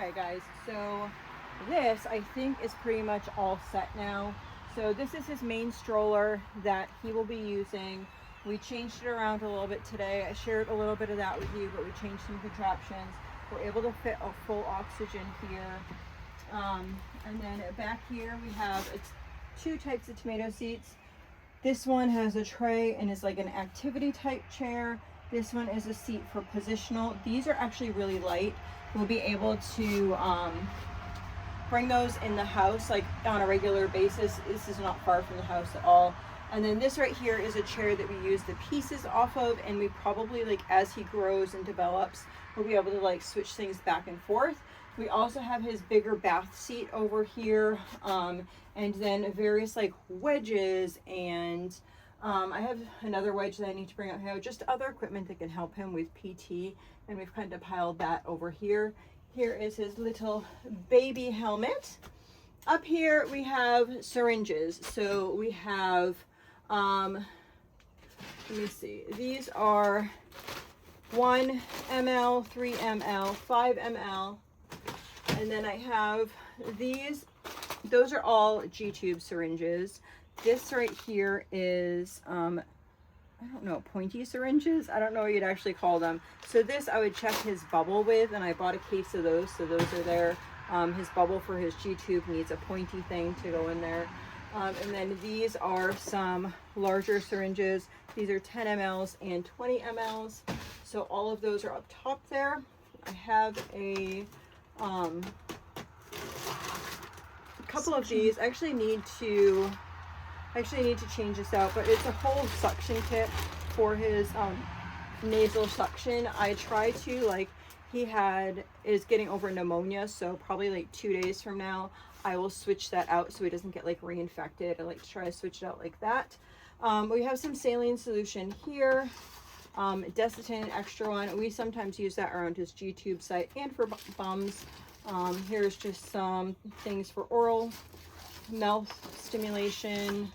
Okay guys, so this I think is pretty much all set now. So this is his main stroller that he will be using. We changed it around a little bit today. I shared a little bit of that with you, but we changed some contraptions. We're able to fit a full oxygen here. And then back here we have two types of tomato seats. This one has a tray and is like an activity type chair. This one is a seat for positional. These are actually really light. We'll be able to bring those in the house like on a regular basis. This is not far from the house at all. And then this right here is a chair that we use the pieces off of, and we probably, like, as he grows and develops, we'll be able to like switch things back and forth. We also have his bigger bath seat over here, and then various like wedges, and I have another wedge that I need to bring out here, just other equipment that can help him with PT, and we've kind of piled that over here. Here is his little baby helmet. Up here we have syringes. So we have, let me see, these are 1 ml, 3 ml, 5 ml, and then I have these. Those are all G-tube syringes. This right here is, I don't know, pointy syringes? I don't know what you'd actually call them. So this I would check his bubble with, and I bought a case of those, so those are there. His bubble for his G-tube needs a pointy thing to go in there. And then these are some larger syringes. These are 10 mLs and 20 mLs. So all of those are up top there. I have a couple of these. I actually need to change this out, but it's a whole suction kit for his nasal suction. I try to, like, he is getting over pneumonia, so probably like 2 days from now I will switch that out so he doesn't get like reinfected. I like to try to switch it out like that. We have some saline solution here, Desitin extra one. We sometimes use that around his G-tube site and for bums. Here's just some things for oral mouth stimulation.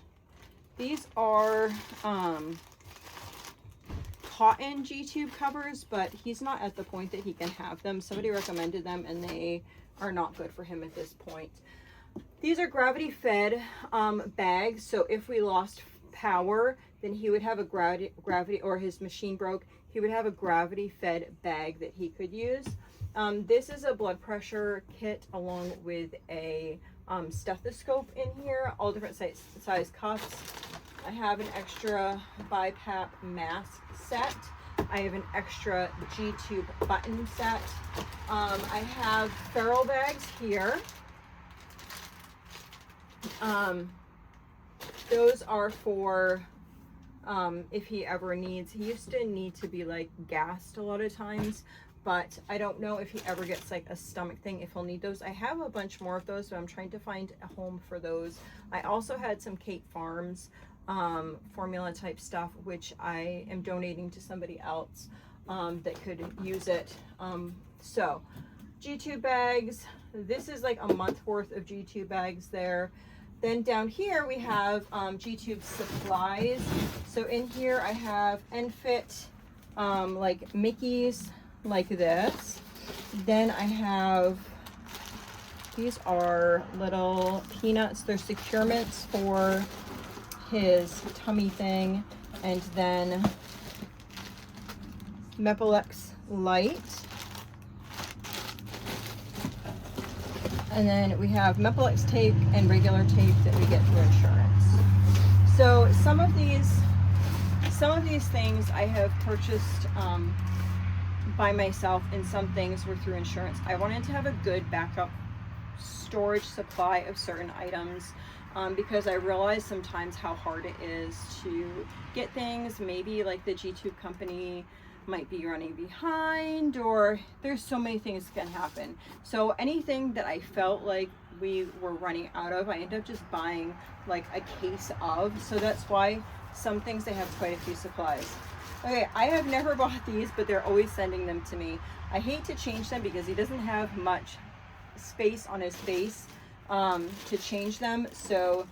These are cotton G-tube covers, but he's not at the point that he can have them. Somebody recommended them and they are not good for him at this point. These are gravity fed bags, so if we lost power, then he would have a gravity, or his machine broke, he would have a gravity fed bag that he could use. This is a blood pressure kit along with a stethoscope in here, all different size cuffs. I have an extra BiPAP mask set. I have an extra G-tube button set. I have ferrule bags here. Those are for if he ever needs. He used to need to be like gassed a lot of times, but I don't know if he ever gets like a stomach thing, if he'll need those. I have a bunch more of those, but I'm trying to find a home for those. I also had some Kate Farms formula type stuff, which I am donating to somebody else that could use it. So G-tube bags, this is like a month worth of G-tube bags there. Then down here we have G-tube supplies. So in here I have EnFit like Mickeys like this. Then I have, these are little peanuts. They're securements for his tummy thing. And then Mepilex Light. And then we have Mepilex tape and regular tape that we get through insurance. So some of these things I have purchased by myself, and some things were through insurance. I wanted to have a good backup storage supply of certain items because I realize sometimes how hard it is to get things. Maybe like the G-tube company might be running behind, or there's so many things that can happen. So anything that I felt like we were running out of, I ended up just buying like a case of. So that's why some things they have quite a few supplies. Okay, I have never bought these, but they're always sending them to me. I hate to change them because he doesn't have much space on his face to change them. So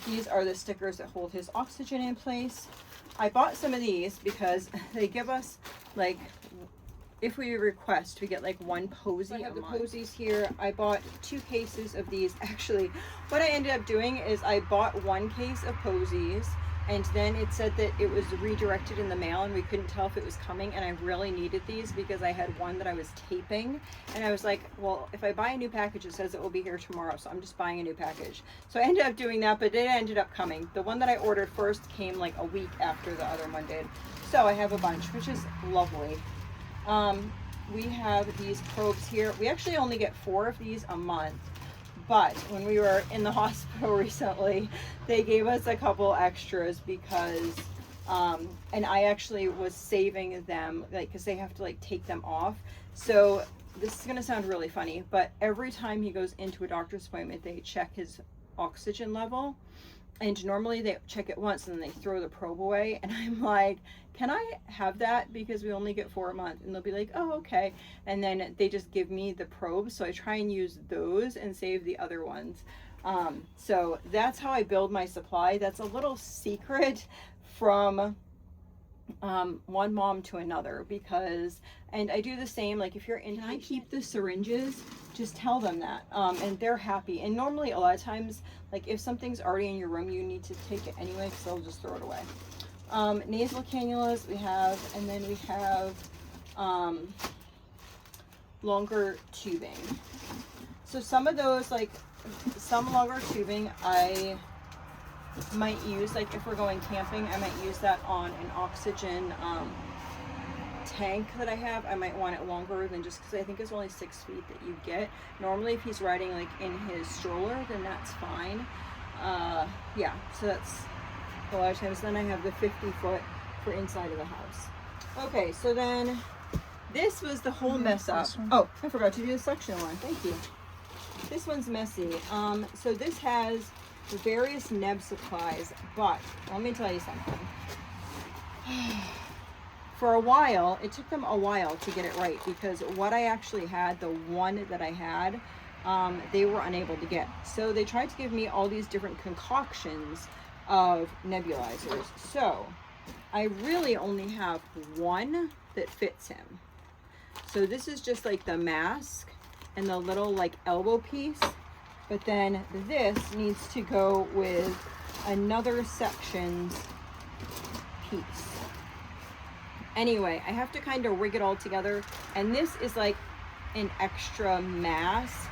these are the stickers that hold his oxygen in place. I bought some of these because they give us like if we request, we get like 1 posy. I have the posies here. I bought 2 cases of these. Actually, what I ended up doing is I bought 1 case of posies, and then it said that it was redirected in the mail and we couldn't tell if it was coming, and I really needed these because I had one that I was taping, and I was like, well, if I buy a new package, it says it will be here tomorrow, so I'm just buying a new package. So I ended up doing that, but it ended up coming. The one that I ordered first came like a week after the other one did. So I have a bunch, which is lovely. We have these probes here. We actually only get 4 of these a month. But when we were in the hospital recently, they gave us a couple extras because, and I actually was saving them, like, because they have to like take them off. So this is gonna sound really funny, but every time he goes into a doctor's appointment, they check his oxygen level. And normally they check it once and then they throw the probe away. And I'm like, can I have that? Because we only get 4 a month. And they'll be like, oh, okay. And then they just give me the probes. So I try and use those and save the other ones. So that's how I build my supply. That's a little secret from one mom to another, because, and I do the same, like if you're in, can I keep the syringes? Just tell them that, and they're happy. And normally a lot of times, like if something's already in your room, you need to take it anyway, because they'll just throw it away. Nasal cannulas we have, and then we have longer tubing. So some of those, like some longer tubing I might use, like if we're going camping, I might use that on an oxygen tank that I have. I might want it longer than just, because I think it's only 6 feet that you get. Normally if he's riding like in his stroller, then that's fine. Yeah, so that's a lot of times. Then I have the 50-foot for inside of the house. Okay, so then this was the whole mess up. Oh, I forgot to do the suction one. Thank you. This one's messy. So this has the various Neb supplies, but let me tell you something. For a while, it took them a while to get it right, because what I actually had, the one that I had, they were unable to get. So they tried to give me all these different concoctions of nebulizers. So I really only have one that fits him. So this is just like the mask and the little like elbow piece. But then this needs to go with another section's piece. Anyway, I have to kind of rig it all together. And this is like an extra mask,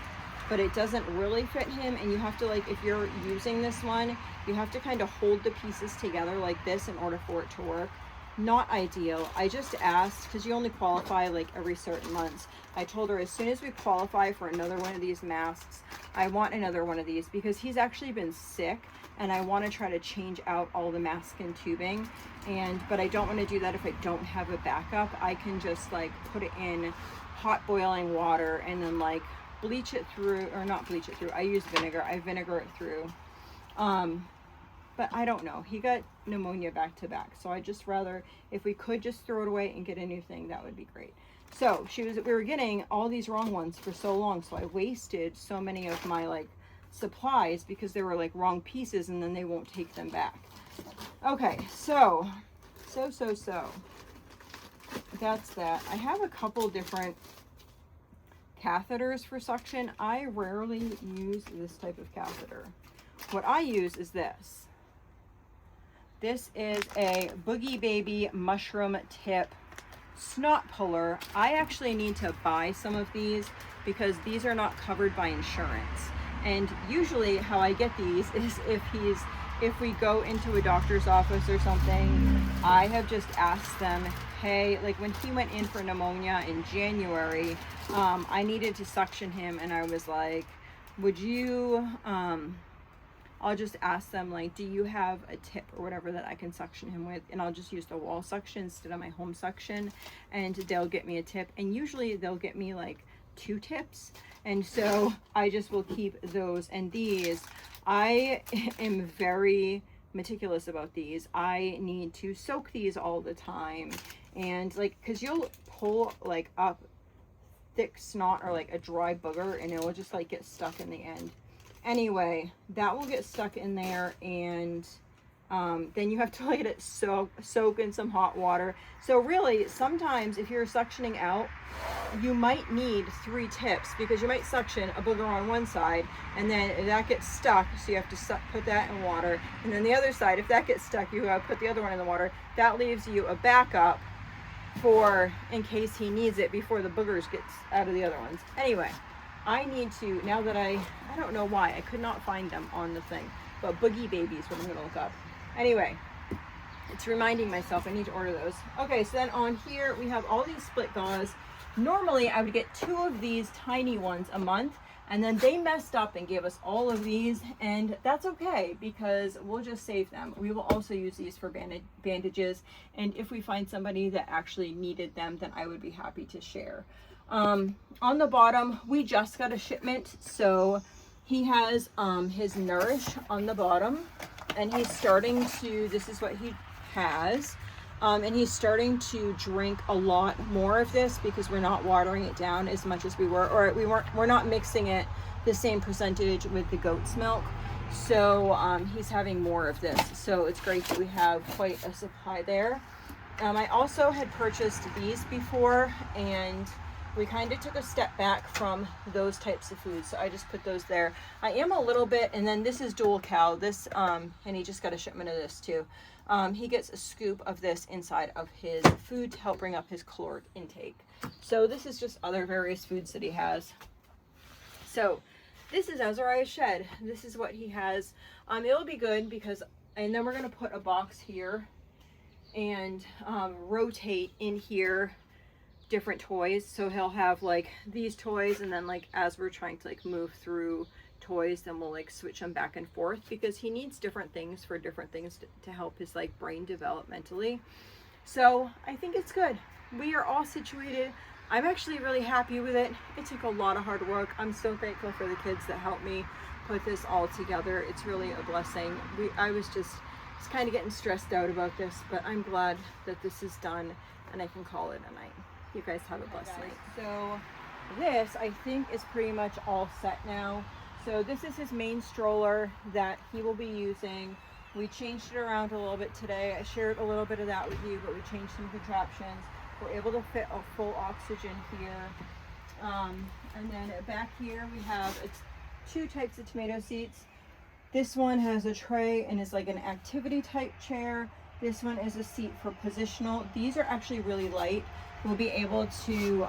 but it doesn't really fit him. And you have to, like, if you're using this one, you have to kind of hold the pieces together like this in order for it to work. Not ideal. I just asked, because you only qualify like every certain months. I told her as soon as we qualify for another one of these masks, I want another one of these, because he's actually been sick and I want to try to change out all the mask and tubing. But I don't want to do that if I don't have a backup. I can just like put it in hot boiling water and then like bleach it through, or not bleach it through. I use vinegar. I vinegar it through. But I don't know. He got pneumonia back to back. So I just rather, if we could just throw it away and get a new thing, that would be great. So we were getting all these wrong ones for so long. So I wasted so many of my like supplies because they were like wrong pieces, and then they won't take them back. Okay, so that's that. I have a couple different catheters for suction. I rarely use this type of catheter. What I use is this. This is a Boogie Baby mushroom tip snot puller. I actually need to buy some of these because these are not covered by insurance. And usually how I get these is if we go into a doctor's office or something, I have just asked them, hey, like when he went in for pneumonia in January, I needed to suction him, and I was like, would you, I'll just ask them, like, do you have a tip or whatever that I can suction him with? And I'll just use the wall suction instead of my home suction, and they'll get me a tip. And usually they'll get me like 2 tips. And so I just will keep those. And these, I am very meticulous about these. I need to soak these all the time. And like, cause you'll pull like up thick snot or like a dry booger, and it will just like get stuck in the end. Anyway, that will get stuck in there, and then you have to let it soak in some hot water. So really, sometimes if you're suctioning out, you might need 3 tips, because you might suction a booger on one side and then that gets stuck, so you have to put that in water, and then the other side, if that gets stuck, you put the other one in the water. That leaves you a backup for in case he needs it before the boogers gets out of the other ones. Anyway, I need to, now that I don't know why I could not find them on the thing, but Boogie Babies, what I'm gonna look up. Anyway, it's reminding myself I need to order those. Okay, so then on here we have all these split gauze. Normally I would get 2 of these tiny ones a month, and then they messed up and gave us all of these, and that's okay because we'll just save them. We will also use these for bandages, and if we find somebody that actually needed them, then I would be happy to share. On the bottom, we just got a shipment, so he has his Nourish on the bottom, and he's starting to, this is what he has. And he's starting to drink a lot more of this because we're not watering it down as much as we were, or we're not mixing it the same percentage with the goat's milk. So he's having more of this. So it's great that we have quite a supply there. I also had purchased these before, and we kind of took a step back from those types of foods, so I just put those there. I am a little bit, and then this is dual cow. This, and he just got a shipment of this too. He gets a scoop of this inside of his food to help bring up his caloric intake. So this is just other various foods that he has. So this is Azariah's shed. This is what he has. It'll be good because, and then we're gonna put a box here and rotate in here different toys. So he'll have like these toys, and then like as we're trying to like move through toys, then we'll like switch them back and forth because he needs different things for different things to help his like brain developmentally. So I think it's good. We are all situated. I'm actually really happy with it. It took a lot of hard work. I'm so thankful for the kids that helped me put this all together. It's really a blessing. I was kind of getting stressed out about this, but I'm glad that this is done and I can call it a night. You guys have a blessed night. So this, I think, is pretty much all set now. So this is his main stroller that he will be using. We changed it around a little bit today. I shared a little bit of that with you, but we changed some contraptions. We're able to fit a full oxygen here. And then back here we have 2 types of tomato seats. This one has a tray and is like an activity type chair. This one is a seat for positional. These are actually really light. We'll be able to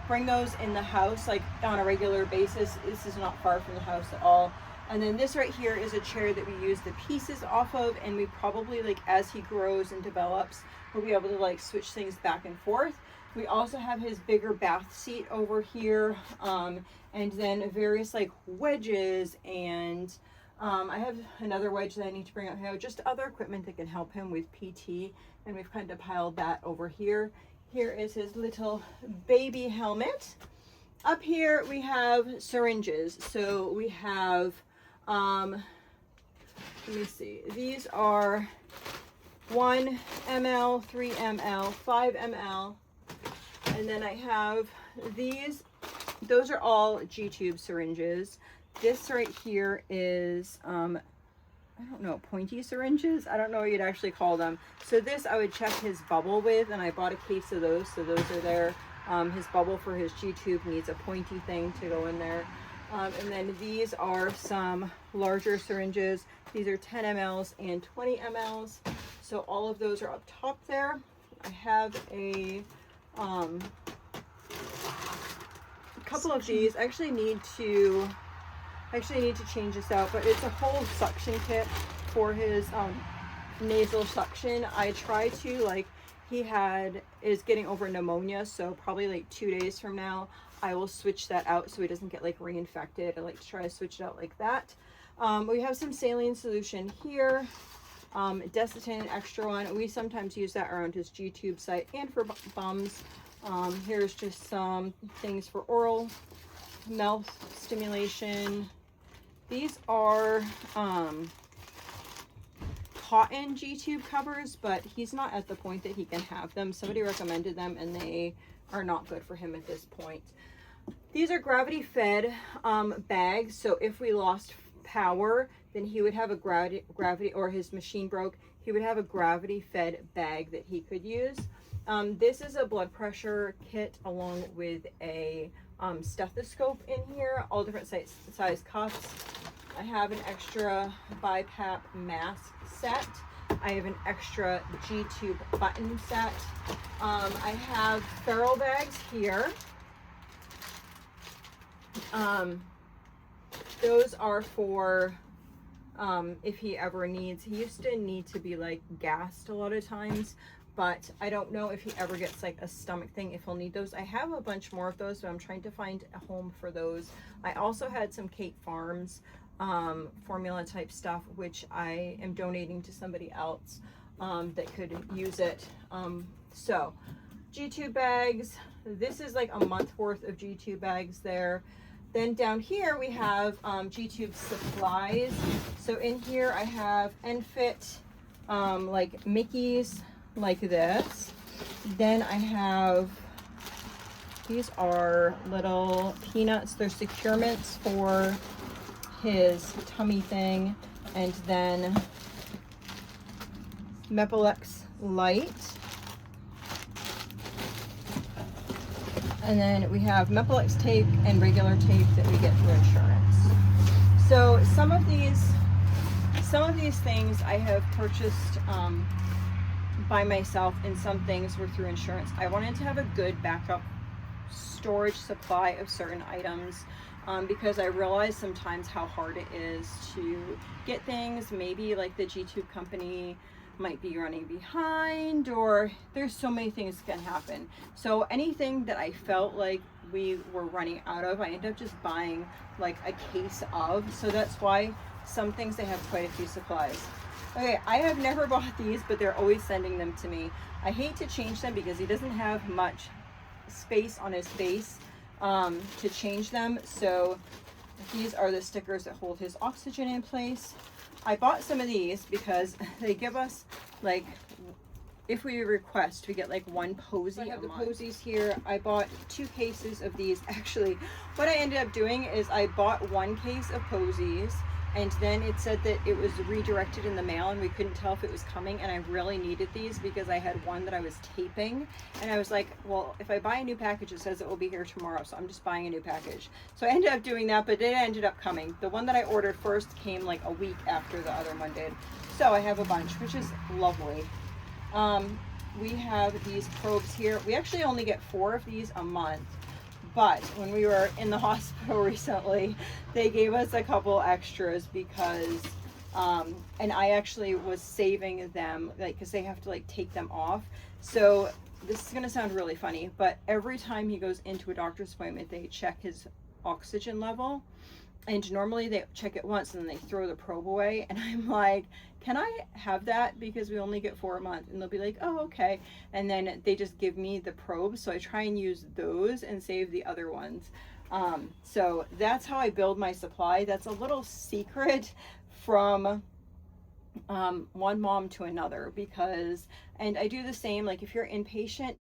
bring those in the house like on a regular basis. This is not far from the house at all. And then this right here is a chair that we use the pieces off of, and we probably, like, as he grows and develops, we'll be able to like switch things back and forth. We also have his bigger bath seat over here, and then various like wedges, and I have another wedge that I need to bring out here, just other equipment that can help him with PT, and we've kind of piled that over here. Here is his little baby helmet. Up here we have syringes. So we have, let me see, these are 1 ml, 3 ml, 5 ml, and then I have these. Those are all G-tube syringes. This right here is, I don't know, pointy syringes? I don't know what you'd actually call them. So this I would check his bubble with, and I bought a case of those, so those are there. His bubble for his G-tube needs a pointy thing to go in there. And then these are some larger syringes. These are 10 mLs and 20 mLs. So all of those are up top there. I have a couple of these. I actually need to change this out, but it's a whole suction kit for his nasal suction. I try to, like, he is getting over pneumonia, so probably like 2 days from now I will switch that out so he doesn't get like reinfected. I like to try to switch it out like that. We have some saline solution here, Desitin extra one. We sometimes use that around his G-tube site and for bums. Here's just some things for oral mouth stimulation. These are cotton G-tube covers, but he's not at the point that he can have them. Somebody recommended them and they are not good for him at this point. These are gravity fed bags, so if we lost power, then he would have a gravity, or his machine broke, he would have a gravity fed bag that he could use. This is a blood pressure kit along with a stethoscope in here, all different size cuffs. I have an extra BiPAP mask set. I have an extra G-tube button set. I have ferrule bags here. Those are for if he ever needs, he used to need to be like gassed a lot of times, but I don't know if he ever gets like a stomach thing, if he'll need those. I have a bunch more of those, but I'm trying to find a home for those. I also had some Kate Farms formula type stuff, which I am donating to somebody else that could use it. So G-tube bags, this is like a month worth of G-tube bags there. Then down here we have G-tube supplies. So in here I have Enfit like Mickeys like this. Then I have, these are little peanuts. They're securements for his tummy thing. And then Mepilex Light. And then we have Mepilex tape and regular tape that we get through insurance. So some of these things I have purchased by myself, and some things were through insurance. I wanted to have a good backup storage supply of certain items because I realize sometimes how hard it is to get things. Maybe like the G-tube company might be running behind, or there's so many things can happen. So anything that I felt like we were running out of, I ended up just buying like a case of. So that's why some things they have quite a few supplies. Okay, I have never bought these, but they're always sending them to me. I hate to change them because he doesn't have much space on his face to change them. So these are the stickers that hold his oxygen in place. I bought some of these because they give us, like, if we request, we get like one posy. I have the posies here. I bought 2 cases of these. Actually, what I ended up doing is I bought 1 case of posies, and then it said that it was redirected in the mail and we couldn't tell if it was coming, and I really needed these because I had one that I was taping, and I was like, well, if I buy a new package, it says it will be here tomorrow, so I'm just buying a new package. So I ended up doing that, but it ended up coming. The one that I ordered first came like a week after the other one did. So I have a bunch, which is lovely. We have these probes here. We actually only get 4 of these a month, but when we were in the hospital recently, they gave us a couple extras because, and I actually was saving them, like, because they have to like take them off. So this is gonna sound really funny, but every time he goes into a doctor's appointment, they check his oxygen level. And normally they check it once and then they throw the probe away. And I'm like, can I have that? Because we only get 4 a month. And they'll be like, oh, okay. And then they just give me the probe. So I try and use those and save the other ones. So that's how I build my supply. That's a little secret from one mom to another, because, and I do the same, like if you're inpatient,